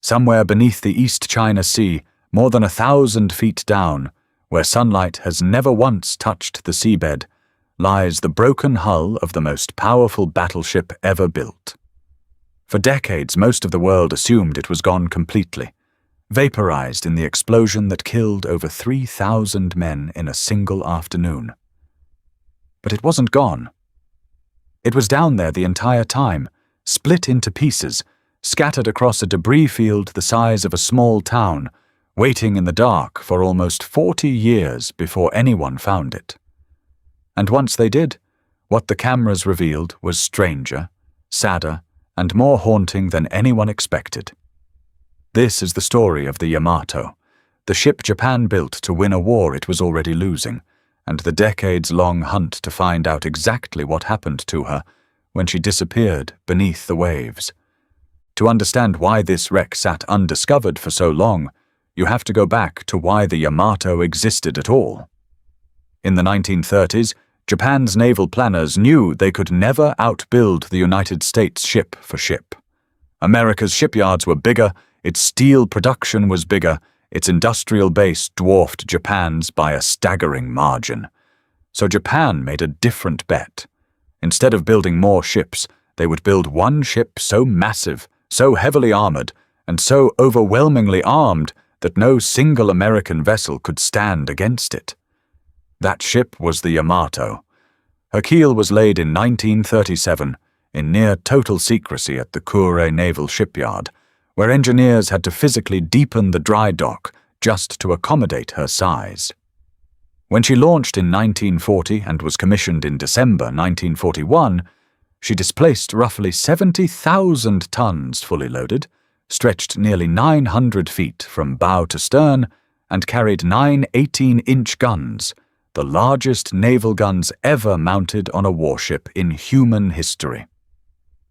Somewhere beneath the East China Sea, more than 1,000 feet down, where sunlight has never once touched the seabed, lies the broken hull of the most powerful battleship ever built. For decades, most of the world assumed it was gone completely, vaporized in the explosion that killed over 3,000 men in a single afternoon. But it wasn't gone. It was down there the entire time, split into pieces, scattered across a debris field the size of a small town, waiting in the dark for almost 40 years before anyone found it. And once they did, what the cameras revealed was stranger, sadder, and more haunting than anyone expected. This is the story of the Yamato, the ship Japan built to win a war it was already losing, and the decades-long hunt to find out exactly what happened to her when she disappeared beneath the waves. To understand why this wreck sat undiscovered for so long, you have to go back to why the Yamato existed at all. In the 1930s, Japan's naval planners knew they could never outbuild the United States ship for ship. America's shipyards were bigger, its steel production was bigger, its industrial base dwarfed Japan's by a staggering margin. So Japan made a different bet. Instead of building more ships, they would build one ship so massive, so heavily armored, and so overwhelmingly armed that no single American vessel could stand against it. That ship was the Yamato. Her keel was laid in 1937, in near total secrecy at the Kure Naval Shipyard, where engineers had to physically deepen the dry dock just to accommodate her size. When she launched in 1940 and was commissioned in December 1941, she displaced roughly 70,000 tons fully loaded, stretched nearly 900 feet from bow to stern, and carried 9 18-inch guns, the largest naval guns ever mounted on a warship in human history.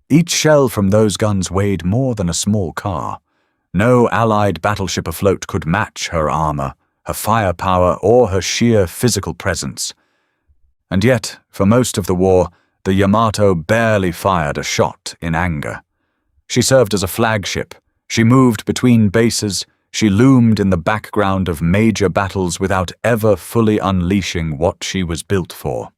Each shell from those guns weighed more than a small car. No Allied battleship afloat could match her armor, her firepower, or her sheer physical presence. And yet, for most of the war, the Yamato barely fired a shot in anger. She served as a flagship. She moved between bases. She loomed in the background of major battles without ever fully unleashing what she was built for.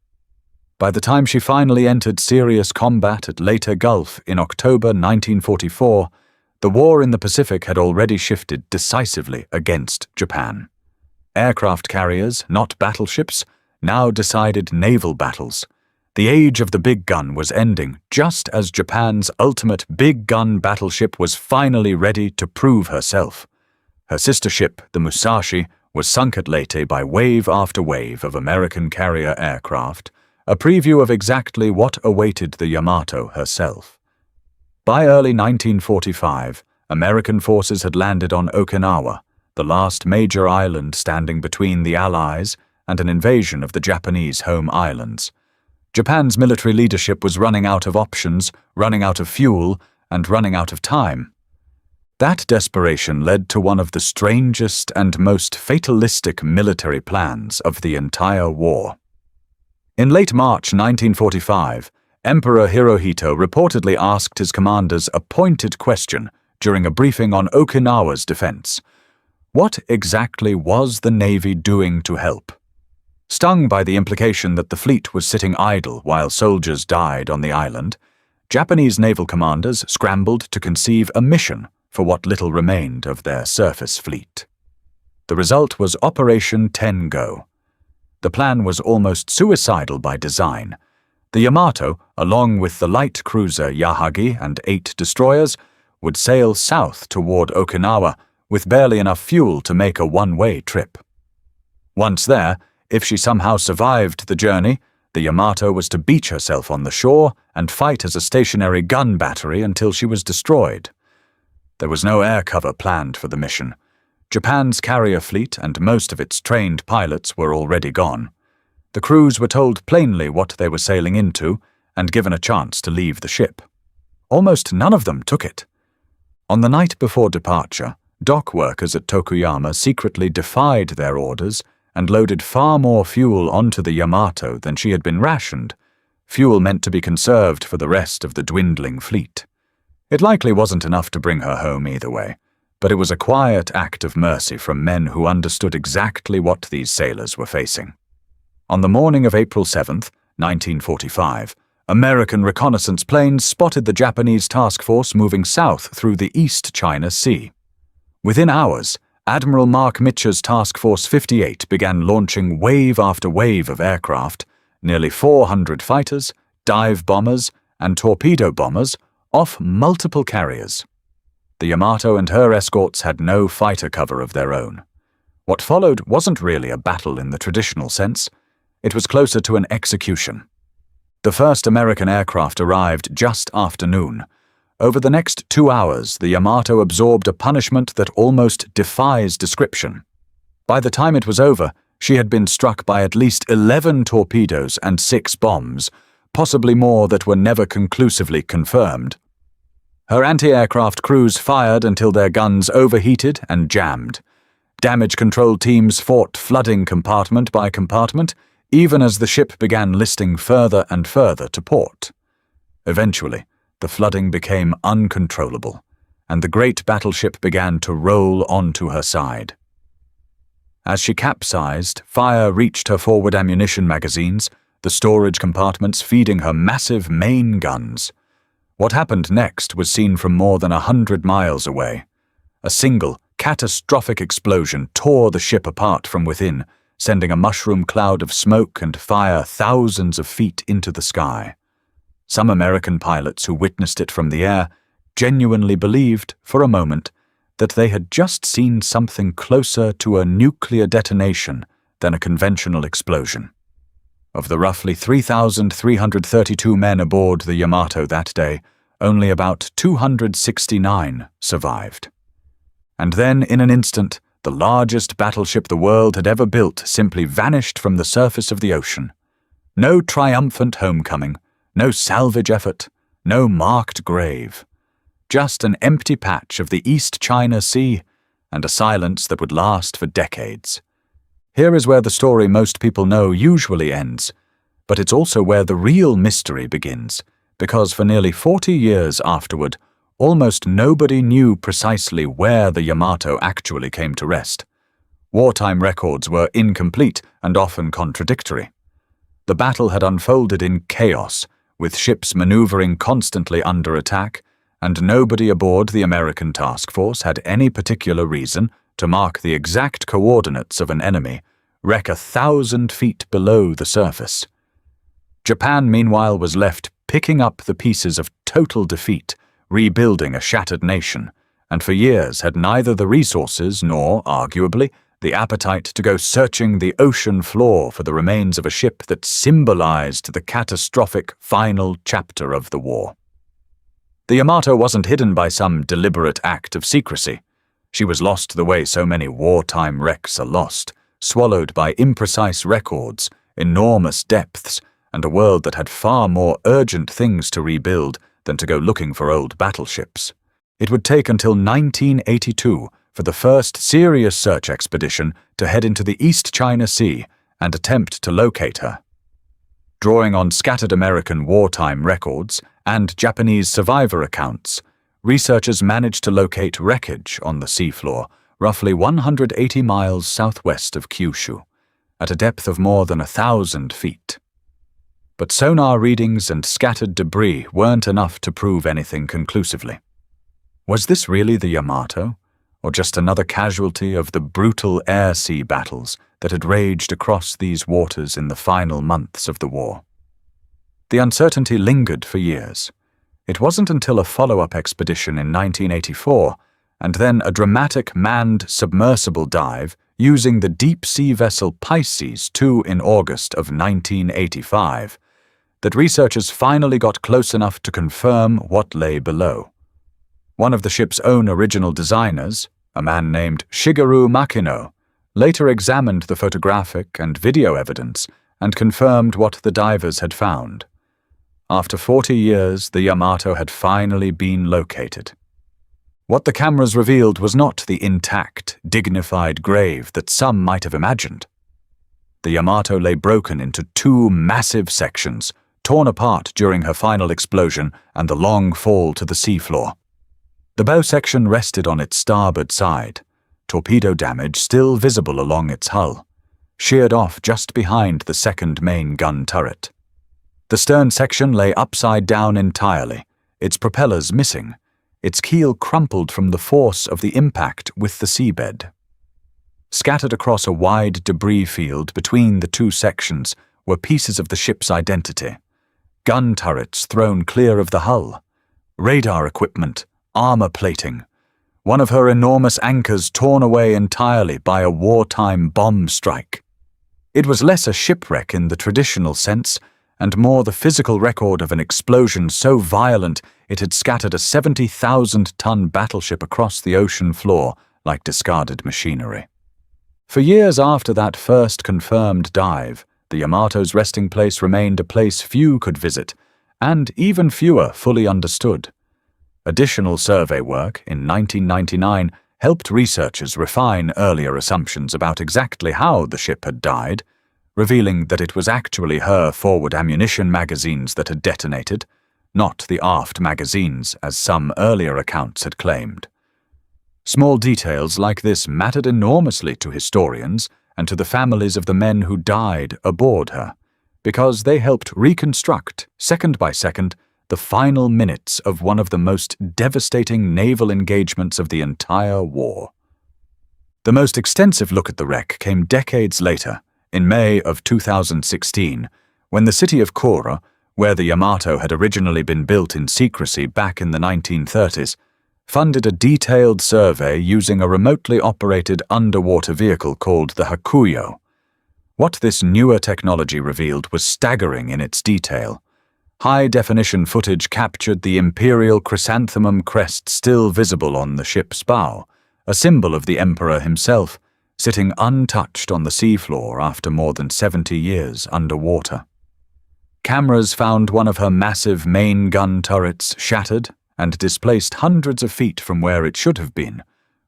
By the time she finally entered serious combat at Leyte Gulf in October 1944, the war in the Pacific had already shifted decisively against Japan. Aircraft carriers, not battleships, now decided naval battles. The age of the big gun was ending just as Japan's ultimate big gun battleship was finally ready to prove herself. Her sister ship, the Musashi, was sunk at Leyte by wave after wave of American carrier aircraft, a preview of exactly what awaited the Yamato herself. By early 1945, American forces had landed on Okinawa, the last major island standing between the Allies and an invasion of the Japanese home islands. Japan's military leadership was running out of options, running out of fuel, and running out of time. That desperation led to one of the strangest and most fatalistic military plans of the entire war. In late March 1945, Emperor Hirohito reportedly asked his commanders a pointed question during a briefing on Okinawa's defense. What exactly was the Navy doing to help? Stung by the implication that the fleet was sitting idle while soldiers died on the island, Japanese naval commanders scrambled to conceive a mission for what little remained of their surface fleet. The result was Operation Tengo. The plan was almost suicidal by design. The Yamato, along with the light cruiser Yahagi and 8 destroyers, would sail south toward Okinawa with barely enough fuel to make a one-way trip. Once there, if she somehow survived the journey, the Yamato was to beach herself on the shore and fight as a stationary gun battery until she was destroyed. There was no air cover planned for the mission. Japan's carrier fleet and most of its trained pilots were already gone. The crews were told plainly what they were sailing into and given a chance to leave the ship. Almost none of them took it. On the night before departure, dock workers at Tokuyama secretly defied their orders and loaded far more fuel onto the Yamato than she had been rationed, fuel meant to be conserved for the rest of the dwindling fleet. It likely wasn't enough to bring her home either way, but it was a quiet act of mercy from men who understood exactly what these sailors were facing. On the morning of April 7th, 1945, American reconnaissance planes spotted the Japanese task force moving south through the East China Sea. Within hours, Admiral Mark Mitcher's Task Force 58 began launching wave after wave of aircraft, nearly 400 fighters, dive bombers, and torpedo bombers off multiple carriers. The Yamato and her escorts had no fighter cover of their own. What followed wasn't really a battle in the traditional sense. It was closer to an execution. The first American aircraft arrived just after noon. Over the next 2 hours, the Yamato absorbed a punishment that almost defies description. By the time it was over, she had been struck by at least 11 torpedoes and 6 bombs, possibly more that were never conclusively confirmed. Her anti-aircraft crews fired until their guns overheated and jammed. Damage control teams fought flooding compartment by compartment, even as the ship began listing further and further to port. Eventually, the flooding became uncontrollable, and the great battleship began to roll onto her side. As she capsized, fire reached her forward ammunition magazines, the storage compartments feeding her massive main guns. What happened next was seen from more than 100 miles away. A single, catastrophic explosion tore the ship apart from within, sending a mushroom cloud of smoke and fire thousands of feet into the sky. Some American pilots who witnessed it from the air genuinely believed, for a moment, that they had just seen something closer to a nuclear detonation than a conventional explosion. Of the roughly 3,332 men aboard the Yamato that day, only about 269 survived. And then, in an instant, the largest battleship the world had ever built simply vanished from the surface of the ocean. No triumphant homecoming, no salvage effort, no marked grave. Just an empty patch of the East China Sea, and a silence that would last for decades. Here is where the story most people know usually ends, but it's also where the real mystery begins, because for nearly 40 years afterward, almost nobody knew precisely where the Yamato actually came to rest. Wartime records were incomplete and often contradictory. The battle had unfolded in chaos, with ships maneuvering constantly under attack, and nobody aboard the American task force had any particular reason to mark the exact coordinates of an enemy, wreck 1,000 feet below the surface. Japan, meanwhile, was left picking up the pieces of total defeat, rebuilding a shattered nation, and for years had neither the resources nor, arguably, the appetite to go searching the ocean floor for the remains of a ship that symbolized the catastrophic final chapter of the war. The Yamato wasn't hidden by some deliberate act of secrecy. She was lost the way so many wartime wrecks are lost, swallowed by imprecise records, enormous depths, and a world that had far more urgent things to rebuild than to go looking for old battleships. It would take until 1982 for the first serious search expedition to head into the East China Sea and attempt to locate her. Drawing on scattered American wartime records and Japanese survivor accounts, researchers managed to locate wreckage on the seafloor roughly 180 miles southwest of Kyushu, at a depth of more than 1,000 feet. But sonar readings and scattered debris weren't enough to prove anything conclusively. Was this really the Yamato, or just another casualty of the brutal air-sea battles that had raged across these waters in the final months of the war? The uncertainty lingered for years. It wasn't until a follow-up expedition in 1984, and then a dramatic manned submersible dive using the deep-sea vessel Pisces II in August of 1985, that researchers finally got close enough to confirm what lay below. One of the ship's own original designers, a man named Shigeru Makino, later examined the photographic and video evidence and confirmed what the divers had found. After 40 years, the Yamato had finally been located. What the cameras revealed was not the intact, dignified grave that some might have imagined. The Yamato lay broken into 2 massive sections, torn apart during her final explosion and the long fall to the seafloor. The bow section rested on its starboard side, torpedo damage still visible along its hull, sheared off just behind the second main gun turret. The stern section lay upside down entirely, its propellers missing, its keel crumpled from the force of the impact with the seabed. Scattered across a wide debris field between the two sections were pieces of the ship's identity. Gun turrets thrown clear of the hull, radar equipment, armor plating, one of her enormous anchors torn away entirely by a wartime bomb strike. It was less a shipwreck in the traditional sense, and more the physical record of an explosion so violent it had scattered a 70,000-ton battleship across the ocean floor like discarded machinery. For years after that first confirmed dive, the Yamato's resting place remained a place few could visit, and even fewer fully understood. Additional survey work in 1999 helped researchers refine earlier assumptions about exactly how the ship had died, revealing that it was actually her forward ammunition magazines that had detonated, not the aft magazines as some earlier accounts had claimed. Small details like this mattered enormously to historians and to the families of the men who died aboard her, because they helped reconstruct, second by second, the final minutes of one of the most devastating naval engagements of the entire war. The most extensive look at the wreck came decades later, in May of 2016, when the city of Kura, where the Yamato had originally been built in secrecy back in the 1930s, funded a detailed survey using a remotely operated underwater vehicle called the Hakuyo. What this newer technology revealed was staggering in its detail. High-definition footage captured the imperial chrysanthemum crest still visible on the ship's bow, a symbol of the emperor himself, sitting untouched on the seafloor after more than 70 years underwater. Cameras found one of her massive main gun turrets shattered and displaced hundreds of feet from where it should have been,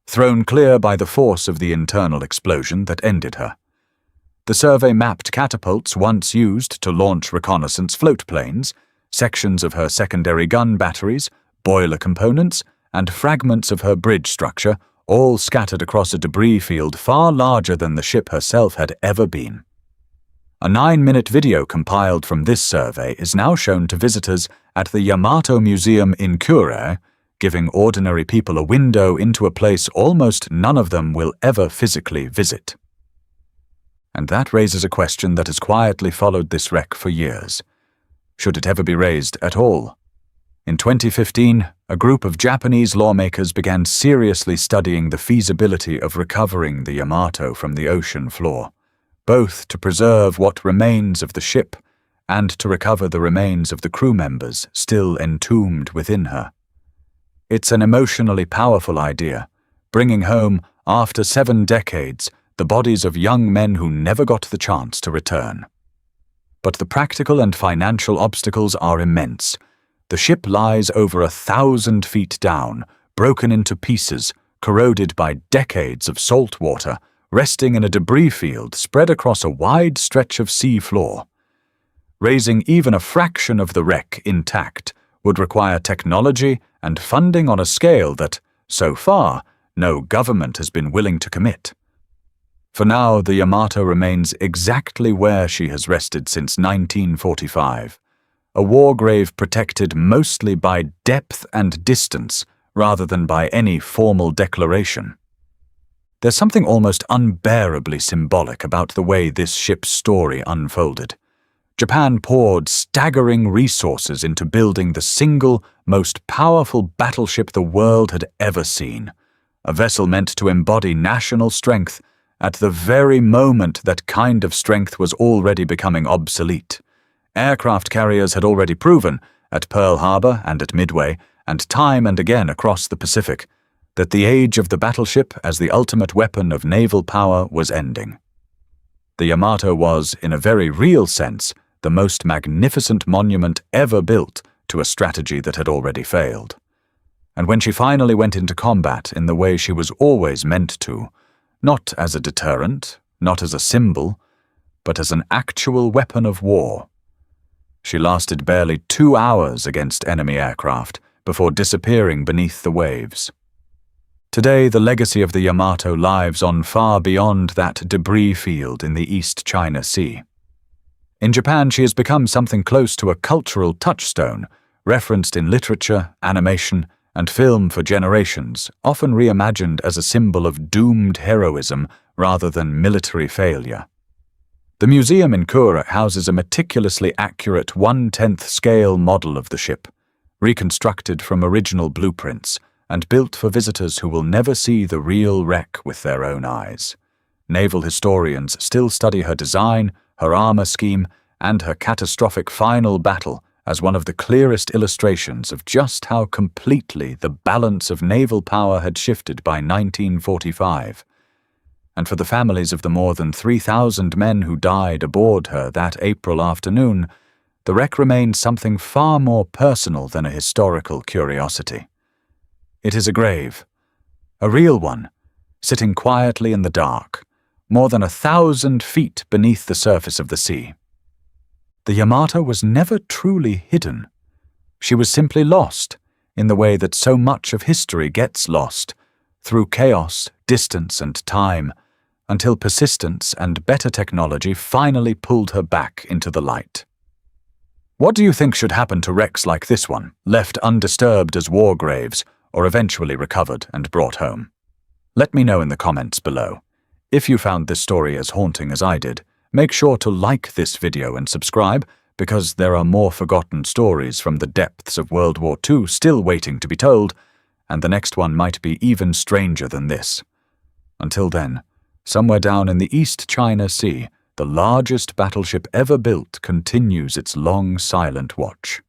thrown clear by the force of the internal explosion that ended her. The survey mapped catapults once used to launch reconnaissance float planes, sections of her secondary gun batteries, boiler components, and fragments of her bridge structure, all scattered across a debris field far larger than the ship herself had ever been. A 9-minute video compiled from this survey is now shown to visitors at the Yamato Museum in Kure, giving ordinary people a window into a place almost none of them will ever physically visit. And that raises a question that has quietly followed this wreck for years. Should it ever be raised at all? In 2015, a group of Japanese lawmakers began seriously studying the feasibility of recovering the Yamato from the ocean floor, both to preserve what remains of the ship and to recover the remains of the crew members still entombed within her. It's an emotionally powerful idea, bringing home, after 7 decades, the bodies of young men who never got the chance to return. But the practical and financial obstacles are immense. The ship lies over 1,000 feet down, broken into pieces, corroded by decades of salt water, resting in a debris field spread across a wide stretch of sea floor. Raising even a fraction of the wreck intact would require technology and funding on a scale that, so far, no government has been willing to commit. For now, the Yamato remains exactly where she has rested since 1945, a war grave protected mostly by depth and distance rather than by any formal declaration. There's something almost unbearably symbolic about the way this ship's story unfolded. Japan poured staggering resources into building the single, most powerful battleship the world had ever seen, a vessel meant to embody national strength at the very moment that kind of strength was already becoming obsolete. Aircraft carriers had already proven, at Pearl Harbor and at Midway, and time and again across the Pacific, that the age of the battleship as the ultimate weapon of naval power was ending. The Yamato was, in a very real sense, the most magnificent monument ever built to a strategy that had already failed. And when she finally went into combat in the way she was always meant to, not as a deterrent, not as a symbol, but as an actual weapon of war, she lasted barely 2 hours against enemy aircraft before disappearing beneath the waves. Today, the legacy of the Yamato lives on far beyond that debris field in the East China Sea. In Japan, she has become something close to a cultural touchstone, referenced in literature, animation, and film for generations, often reimagined as a symbol of doomed heroism rather than military failure. The museum in Kura houses a meticulously accurate 1/10 scale model of the ship, reconstructed from original blueprints and built for visitors who will never see the real wreck with their own eyes. Naval historians still study her design, her armor scheme, and her catastrophic final battle as one of the clearest illustrations of just how completely the balance of naval power had shifted by 1945. And for the families of the more than 3,000 men who died aboard her that April afternoon, the wreck remains something far more personal than a historical curiosity. It is a grave, a real one, sitting quietly in the dark, more than 1,000 feet beneath the surface of the sea. The Yamato was never truly hidden. She was simply lost, in the way that so much of history gets lost, through chaos, distance, and time, until persistence and better technology finally pulled her back into the light. What do you think should happen to wrecks like this one, left undisturbed as war graves, or eventually recovered and brought home? Let me know in the comments below. If you found this story as haunting as I did, make sure to like this video and subscribe, because there are more forgotten stories from the depths of World War II still waiting to be told, and the next one might be even stranger than this. Until then, somewhere down in the East China Sea, the largest battleship ever built continues its long silent watch.